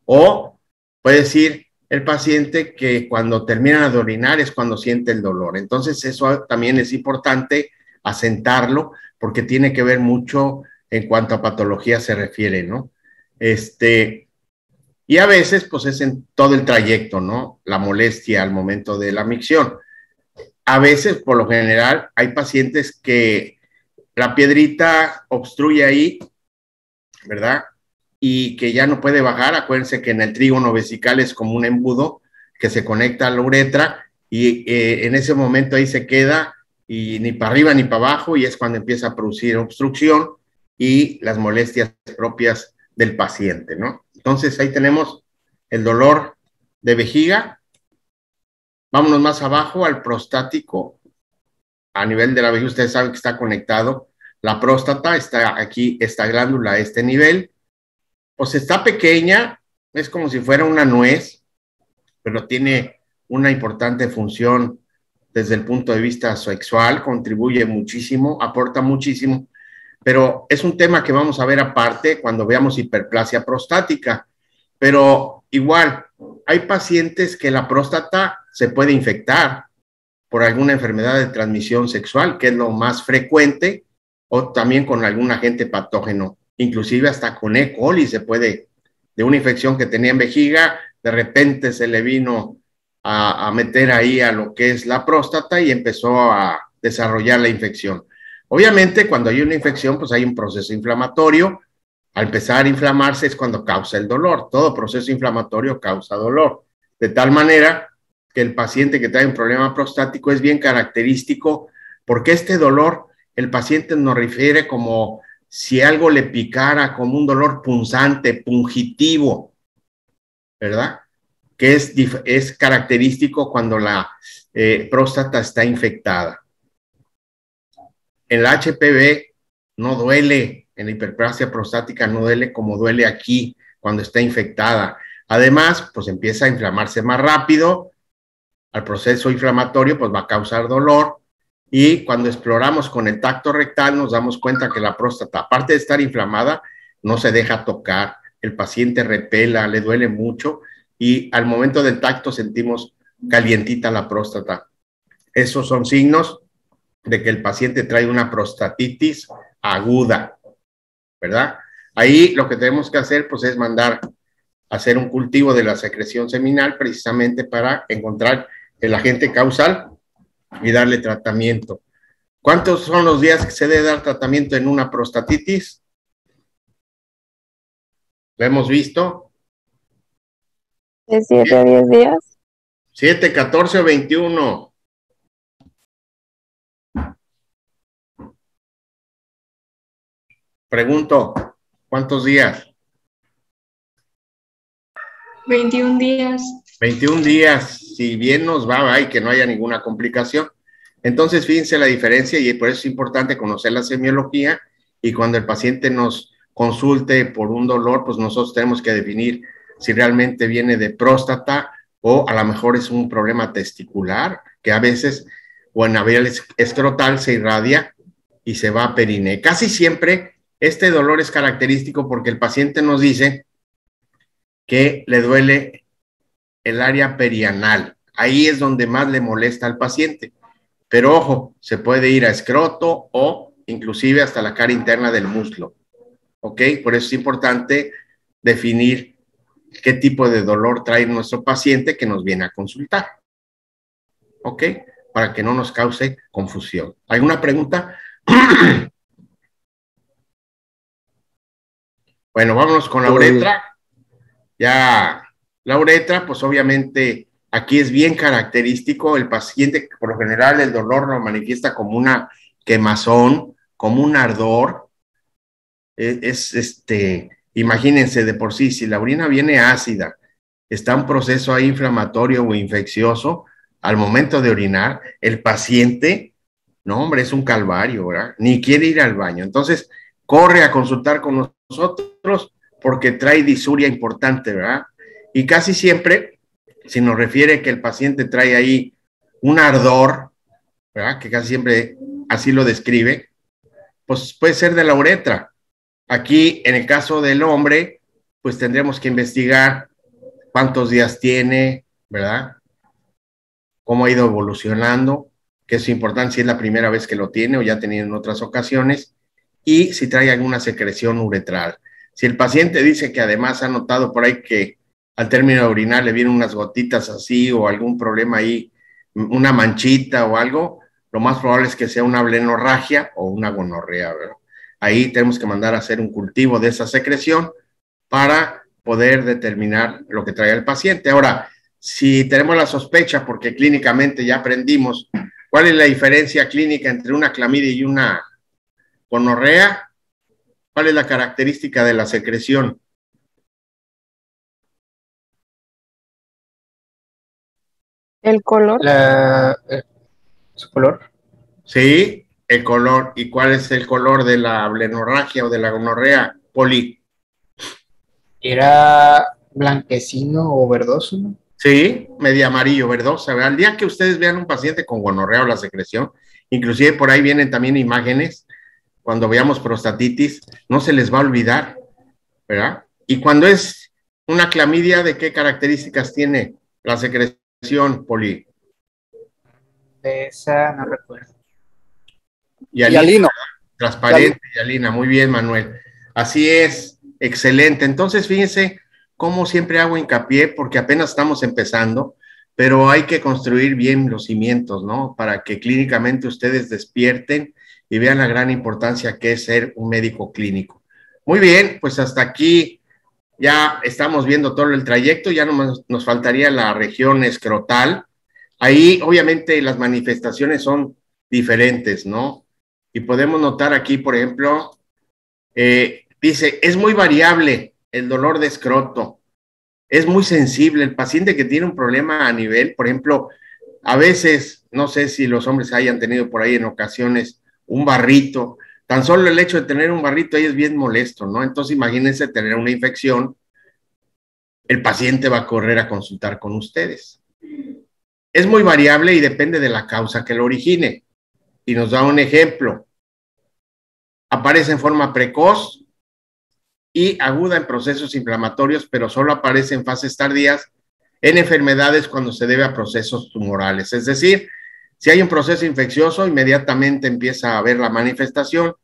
O puede decir el paciente que cuando termina de orinar es cuando siente el dolor. Entonces eso también es importante asentarlo, porque tiene que ver mucho en cuanto a patología se refiere, ¿no? Y a veces pues es en todo el trayecto, ¿no? La molestia al momento de la micción. A veces, por lo general, hay pacientes que la piedrita obstruye ahí, ¿verdad? Y que ya no puede bajar. Acuérdense que en el trígono vesical es como un embudo que se conecta a la uretra, y en ese momento ahí se queda, y ni para arriba ni para abajo, y es cuando empieza a producir obstrucción y las molestias propias del paciente, ¿no? Entonces ahí tenemos el dolor de vejiga. Vámonos más abajo al prostático. A nivel de la vejiga, ustedes saben que está conectado. La próstata está aquí, esta glándula a este nivel. Pues está pequeña, es como si fuera una nuez, pero tiene una importante función desde el punto de vista sexual, contribuye muchísimo, aporta muchísimo, pero es un tema que vamos a ver aparte cuando veamos hiperplasia prostática. Pero igual, hay pacientes que la próstata se puede infectar por alguna enfermedad de transmisión sexual, que es lo más frecuente, o también con algún agente patógeno, inclusive hasta con E. coli se puede, de una infección que tenía en vejiga, de repente se le vino a meter ahí a lo que es la próstata y empezó a desarrollar la infección. Obviamente, cuando hay una infección, pues hay un proceso inflamatorio. Al empezar a inflamarse es cuando causa el dolor. Todo proceso inflamatorio causa dolor. De tal manera que el paciente que trae un problema prostático es bien característico, porque este dolor el paciente nos refiere como si algo le picara, como un dolor punzante, pungitivo, ¿verdad? Que es característico cuando la próstata está infectada. En la HPV no duele, en la hiperplasia prostática no duele como duele aquí cuando está infectada. Además, pues empieza a inflamarse más rápido, al proceso inflamatorio pues va a causar dolor, y cuando exploramos con el tacto rectal nos damos cuenta que la próstata, aparte de estar inflamada, no se deja tocar, el paciente repela, le duele mucho, y al momento del tacto sentimos calientita la próstata. Esos son signos de que el paciente trae una prostatitis aguda, ¿verdad? Ahí lo que tenemos que hacer, pues, es mandar a hacer un cultivo de la secreción seminal precisamente para encontrar el agente causal y darle tratamiento. ¿Cuántos son los días que se debe dar tratamiento en una prostatitis? ¿Lo hemos visto? ¿De 7 a 10 días? 7, 14 o 21. Pregunto, ¿cuántos días? 21 días. 21 días, si bien nos va y que no haya ninguna complicación. Entonces, fíjense la diferencia y por eso es importante conocer la semiología y cuando el paciente nos consulte por un dolor, pues nosotros tenemos que definir si realmente viene de próstata o a lo mejor es un problema testicular, que a veces o en la vía escrotal se irradia y se va a periné. Casi siempre este dolor es característico porque el paciente nos dice que le duele el área perianal. Ahí es donde más le molesta al paciente. Pero ojo, se puede ir a escroto o inclusive hasta la cara interna del muslo. ¿Ok? Por eso es importante definir qué tipo de dolor trae nuestro paciente que nos viene a consultar. ¿Ok? Para que no nos cause confusión. ¿Alguna pregunta? Bueno, vámonos con la uretra. Ya, la uretra, pues obviamente aquí es bien característico. El paciente, por lo general, el dolor lo manifiesta como una quemazón, como un ardor. Imagínense de por sí, si la orina viene ácida, está un proceso ahí inflamatorio o infeccioso, al momento de orinar, el paciente, no hombre, es un calvario, ¿verdad? Ni quiere ir al baño. Entonces, corre a consultar con nosotros porque trae disuria importante, ¿verdad? Y casi siempre, si nos refiere que el paciente trae ahí un ardor, ¿verdad? Que casi siempre así lo describe, pues puede ser de la uretra. Aquí, en el caso del hombre, pues tendremos que investigar cuántos días tiene, ¿verdad? Cómo ha ido evolucionando, que es importante si es la primera vez que lo tiene o ya ha tenido en otras ocasiones, y si trae alguna secreción uretral. Si el paciente dice que además ha notado por ahí que al término de orinar le vienen unas gotitas así o algún problema ahí, una manchita o algo, lo más probable es que sea una blenorragia o una gonorrea, ¿verdad? Ahí tenemos que mandar a hacer un cultivo de esa secreción para poder determinar lo que trae el paciente. Ahora, si tenemos la sospecha, porque clínicamente ya aprendimos, ¿cuál es la diferencia clínica entre una clamidia y una gonorrea? ¿Cuál es la característica de la secreción? ¿El color? Su color. Sí, el color. ¿Y cuál es el color de la blenorragia o de la gonorrea? Poli. Era blanquecino o verdoso, ¿no? Sí, medio amarillo, verdosa. Al día que ustedes vean un paciente con gonorrea o la secreción, inclusive por ahí vienen también imágenes, cuando veamos prostatitis, no se les va a olvidar, ¿verdad? Y cuando es una clamidia, ¿de qué características tiene la secreción, Poli? De esa no recuerdo. Hialino. Transparente, hialina. Muy bien, Manuel. Así es, excelente. Entonces, fíjense cómo siempre hago hincapié, porque apenas estamos empezando, pero hay que construir bien los cimientos, ¿no? Para que clínicamente ustedes despierten y vean la gran importancia que es ser un médico clínico. Muy bien, pues hasta aquí ya estamos viendo todo el trayecto, ya nos faltaría la región escrotal. Ahí, obviamente, las manifestaciones son diferentes, ¿no? Y podemos notar aquí, por ejemplo, dice, es muy variable el dolor de escroto, es muy sensible. El paciente que tiene un problema a nivel, por ejemplo, a veces, no sé si los hombres hayan tenido por ahí en ocasiones un barrito, tan solo el hecho de tener un barrito ahí es bien molesto, ¿no? Entonces imagínense tener una infección, el paciente va a correr a consultar con ustedes. Es muy variable y depende de la causa que lo origine. Y nos da un ejemplo. Aparece en forma precoz y aguda en procesos inflamatorios, pero solo aparece en fases tardías en enfermedades cuando se debe a procesos tumorales. Es decir, si hay un proceso infeccioso, inmediatamente empieza a haber la manifestación,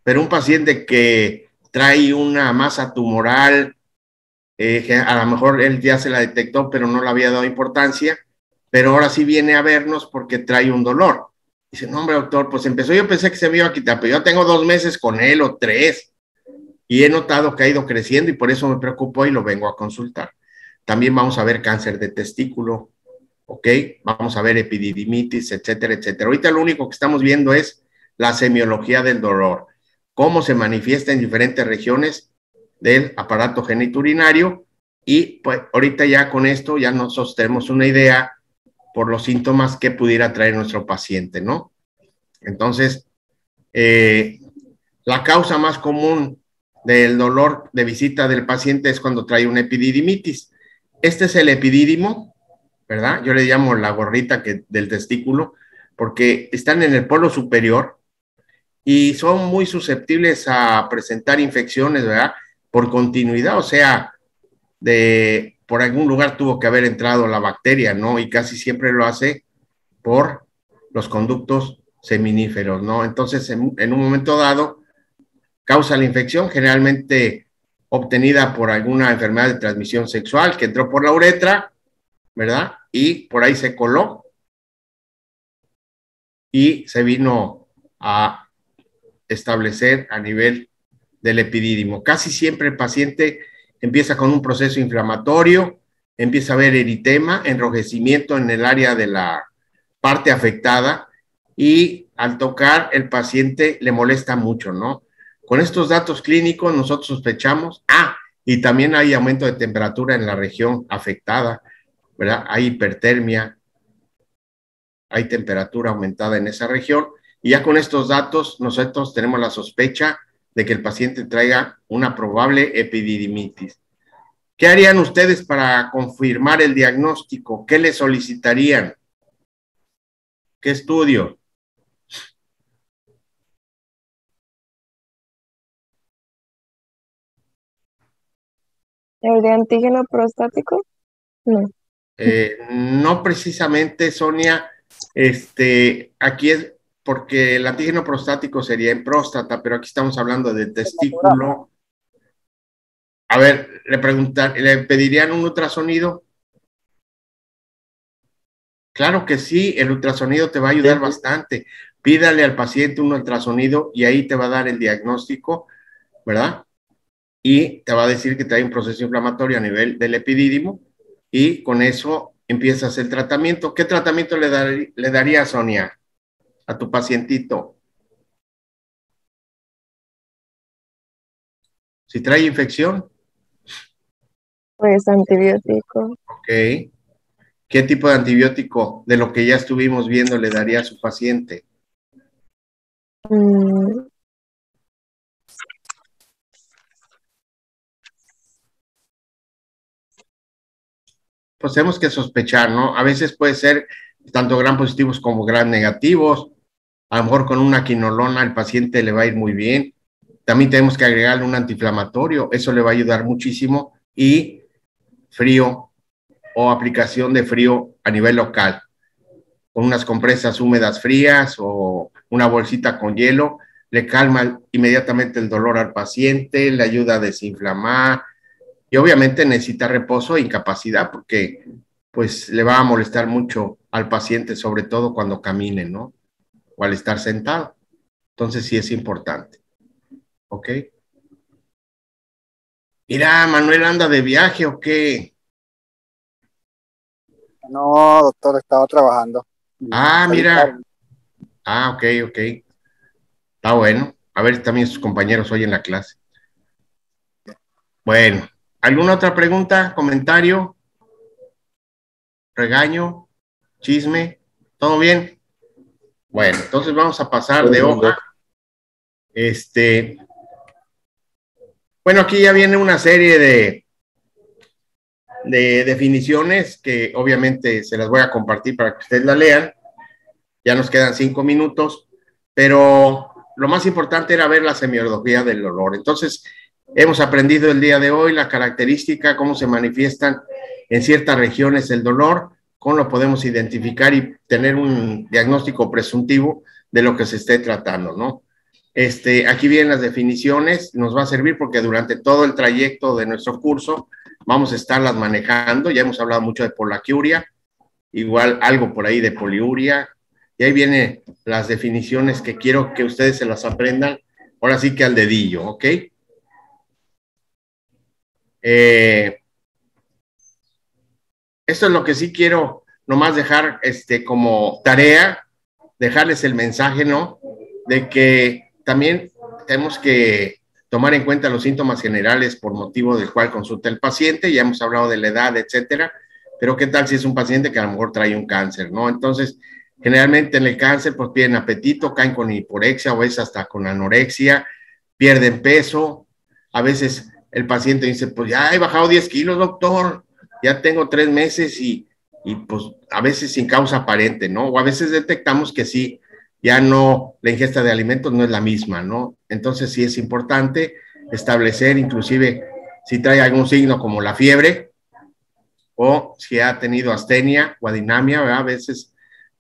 pero un paciente que trae una masa tumoral, que a lo mejor él ya se la detectó, pero no le había dado importancia, pero ahora sí viene a vernos porque trae un dolor. Dice, no, hombre, doctor, pues empezó, yo pensé que se me iba a quitar, pero yo tengo 2 meses con él o 3, y he notado que ha ido creciendo y por eso me preocupó y lo vengo a consultar. También vamos a ver cáncer de testículo, ¿ok? Vamos a ver epididimitis, etcétera, etcétera. Ahorita lo único que estamos viendo es la semiología del dolor, cómo se manifiesta en diferentes regiones del aparato genitourinario, y pues ahorita ya con esto ya nosotros tenemos una idea por los síntomas que pudiera traer nuestro paciente, ¿no? Entonces, la causa más común del dolor de visita del paciente es cuando trae una epididimitis. Este es el epidídimo, ¿verdad? Yo le llamo la gorrita del testículo, porque están en el polo superior y son muy susceptibles a presentar infecciones, ¿verdad? Por continuidad, o sea, por algún lugar tuvo que haber entrado la bacteria, ¿no? Y casi siempre lo hace por los conductos seminíferos, ¿no? Entonces, en un momento dado, causa la infección, generalmente obtenida por alguna enfermedad de transmisión sexual que entró por la uretra, ¿verdad? Y por ahí se coló y se vino a establecer a nivel del epidídimo. Casi siempre el paciente empieza con un proceso inflamatorio, empieza a haber eritema, enrojecimiento en el área de la parte afectada, y al tocar el paciente le molesta mucho, ¿no? Con estos datos clínicos nosotros sospechamos, y también hay aumento de temperatura en la región afectada, ¿verdad? Hay hipertermia, hay temperatura aumentada en esa región, y ya con estos datos nosotros tenemos la sospecha de que el paciente traiga una probable epididimitis. ¿Qué harían ustedes para confirmar el diagnóstico? ¿Qué le solicitarían? ¿Qué estudio? ¿El de antígeno prostático? No. No precisamente, Sonia. Aquí es porque el antígeno prostático sería en próstata, pero aquí estamos hablando de testículo. A ver, ¿le pedirían un ultrasonido? Claro que sí, el ultrasonido te va a ayudar bastante. Pídale al paciente un ultrasonido y ahí te va a dar el diagnóstico, ¿verdad? Y te va a decir que trae un proceso inflamatorio a nivel del epidídimo, y con eso empiezas el tratamiento. ¿Qué tratamiento le daría, Sonia, a tu pacientito? Si trae infección. Pues antibiótico. Ok. ¿Qué tipo de antibiótico de lo que ya estuvimos viendo le daría a su paciente? Pues tenemos que sospechar, ¿no? A veces puede ser tanto gram positivos como gram negativos. A lo mejor con una quinolona el paciente le va a ir muy bien. También tenemos que agregarle un antiinflamatorio, eso le va a ayudar muchísimo. Y frío o aplicación de frío a nivel local, con unas compresas húmedas frías o una bolsita con hielo, le calma inmediatamente el dolor al paciente, le ayuda a desinflamar, y obviamente necesita reposo e incapacidad porque pues le va a molestar mucho al paciente, sobre todo cuando camine, ¿no? O al estar sentado. Entonces sí es importante. ¿Ok? Mira, Manuel anda de viaje, ¿o qué? No, doctor, estaba trabajando. Mira. Ok. Está bueno. A ver si también sus compañeros oyen la clase. Bueno, ¿alguna otra pregunta, comentario, regaño, chisme? ¿Todo bien? Bueno, entonces vamos a pasar de hoja. Bueno, aquí ya viene una serie de definiciones que obviamente se las voy a compartir para que ustedes la lean. Ya nos quedan 5 minutos, pero lo más importante era ver la semiología del dolor. Entonces, Hemos aprendido el día de hoy la característica, cómo se manifiestan en ciertas regiones el dolor, cómo lo podemos identificar y tener un diagnóstico presuntivo de lo que se esté tratando, ¿no? Aquí vienen las definiciones, nos va a servir porque durante todo el trayecto de nuestro curso vamos a estarlas manejando. Ya hemos hablado mucho de polaquiuria, igual algo por ahí de poliuria, y ahí vienen las definiciones que quiero que ustedes se las aprendan, ahora sí que al dedillo, ¿ok? Esto es lo que sí quiero nomás dejar como tarea, dejarles el mensaje, ¿no? De que también tenemos que tomar en cuenta los síntomas generales por motivo del cual consulta el paciente. Ya hemos hablado de la edad, etcétera, pero ¿qué tal si es un paciente que a lo mejor trae un cáncer, ¿no? Entonces, generalmente en el cáncer, pues pierden apetito, caen con hiporexia o a veces hasta con anorexia, pierden peso. A veces el paciente dice, pues ya he bajado 10 kilos, doctor, ya tengo 3 meses y pues a veces sin causa aparente, ¿no? O a veces detectamos que sí, ya no, la ingesta de alimentos no es la misma, ¿no? Entonces sí es importante establecer, inclusive si trae algún signo como la fiebre o si ha tenido astenia o adinamia, ¿verdad? A veces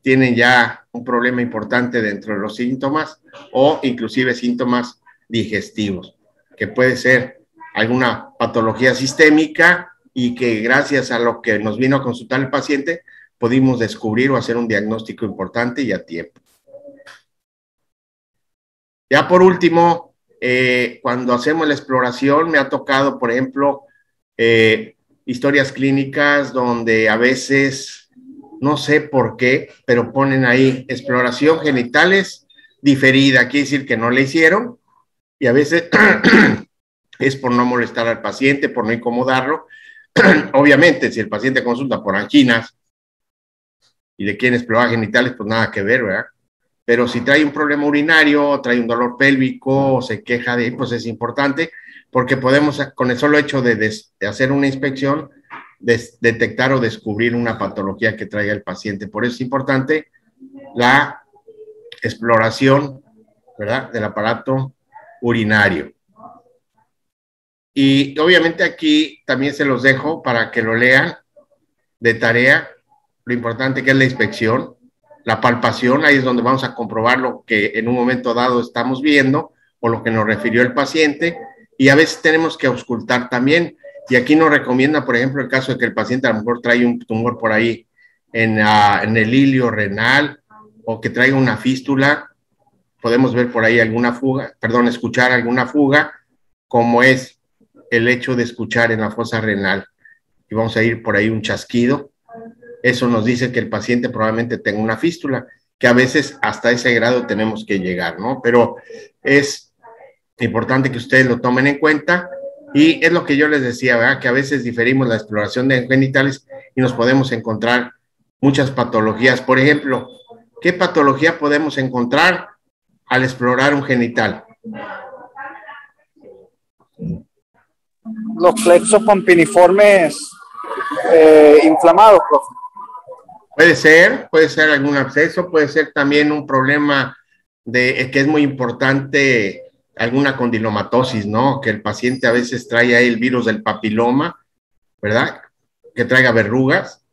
tienen ya un problema importante dentro de los síntomas o inclusive síntomas digestivos, que puede ser alguna patología sistémica y que gracias a lo que nos vino a consultar el paciente pudimos descubrir o hacer un diagnóstico importante y a tiempo. Ya por último, cuando hacemos la exploración, me ha tocado, por ejemplo, historias clínicas donde a veces, no sé por qué, pero ponen ahí exploración genitales diferida, quiere decir que no le hicieron, y a veces es por no molestar al paciente, por no incomodarlo. Obviamente, si el paciente consulta por anginas y le quieren explorar genitales, pues nada que ver, ¿verdad? Pero si trae un problema urinario, trae un dolor pélvico, se queja de, pues es importante, porque podemos, con el solo hecho de hacer una inspección, detectar o descubrir una patología que traiga el paciente. Por eso es importante la exploración, ¿verdad?, del aparato urinario. Y obviamente aquí también se los dejo para que lo lean de tarea, lo importante que es la inspección, la palpación, ahí es donde vamos a comprobar lo que en un momento dado estamos viendo o lo que nos refirió el paciente, y a veces tenemos que auscultar también, y aquí nos recomienda, por ejemplo, el caso de que el paciente a lo mejor trae un tumor por ahí en el hilio renal o que traiga una fístula, podemos ver por ahí alguna fuga, perdón, escuchar alguna fuga, como es el hecho de escuchar en la fosa renal, y vamos a ir por ahí un chasquido. Eso nos dice que el paciente probablemente tenga una fístula, que a veces hasta ese grado tenemos que llegar, ¿no? Pero es importante que ustedes lo tomen en cuenta, y es lo que yo les decía, ¿verdad? Que a veces diferimos la exploración de genitales y nos podemos encontrar muchas patologías. Por ejemplo, ¿qué patología podemos encontrar al explorar un genital? Los plexos pompiniformes inflamados, profe. Puede ser algún absceso, puede ser también un problema de que es muy importante, alguna condilomatosis, ¿no? Que el paciente a veces trae ahí el virus del papiloma, ¿verdad? Que traiga verrugas,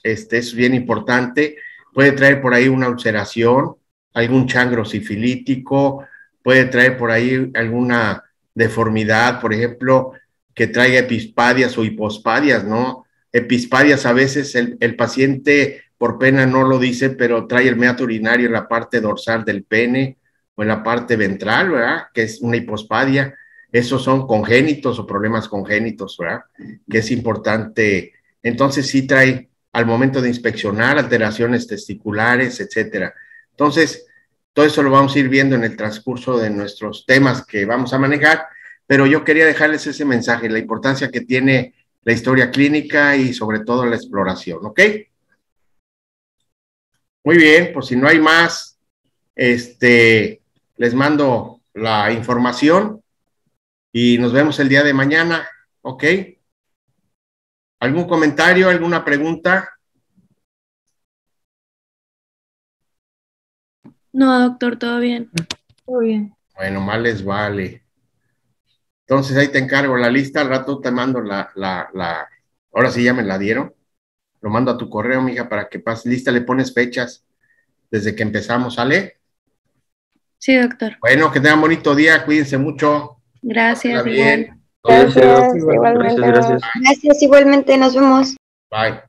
es bien importante. Puede traer por ahí una ulceración, algún changro sifilítico, puede traer por ahí alguna deformidad, por ejemplo, que traiga epispadias o hipospadias, ¿no? Epispadias a veces el paciente por pena no lo dice, pero trae el meato urinario en la parte dorsal del pene o en la parte ventral, ¿verdad? Que es una hipospadia. Esos son congénitos o problemas congénitos, ¿verdad? Que es importante. Entonces sí trae al momento de inspeccionar alteraciones testiculares, etcétera. Entonces, todo eso lo vamos a ir viendo en el transcurso de nuestros temas que vamos a manejar, pero yo quería dejarles ese mensaje, la importancia que tiene la historia clínica y sobre todo la exploración, ¿ok? Muy bien, pues si no hay más, les mando la información y nos vemos el día de mañana, ¿ok? ¿Algún comentario, alguna pregunta? No, doctor, todo bien. Muy bien. Bueno, más les vale. Entonces ahí te encargo la lista, al rato te mando ahora sí ya me la dieron. Lo mando a tu correo, mija, para que pases lista, le pones fechas desde que empezamos, ¿sale? Sí, doctor. Bueno, que tengan bonito día, cuídense mucho. Gracias, Pásenla bien. Gracias, Gracias, igualmente. gracias. Gracias, igualmente, nos vemos. Bye.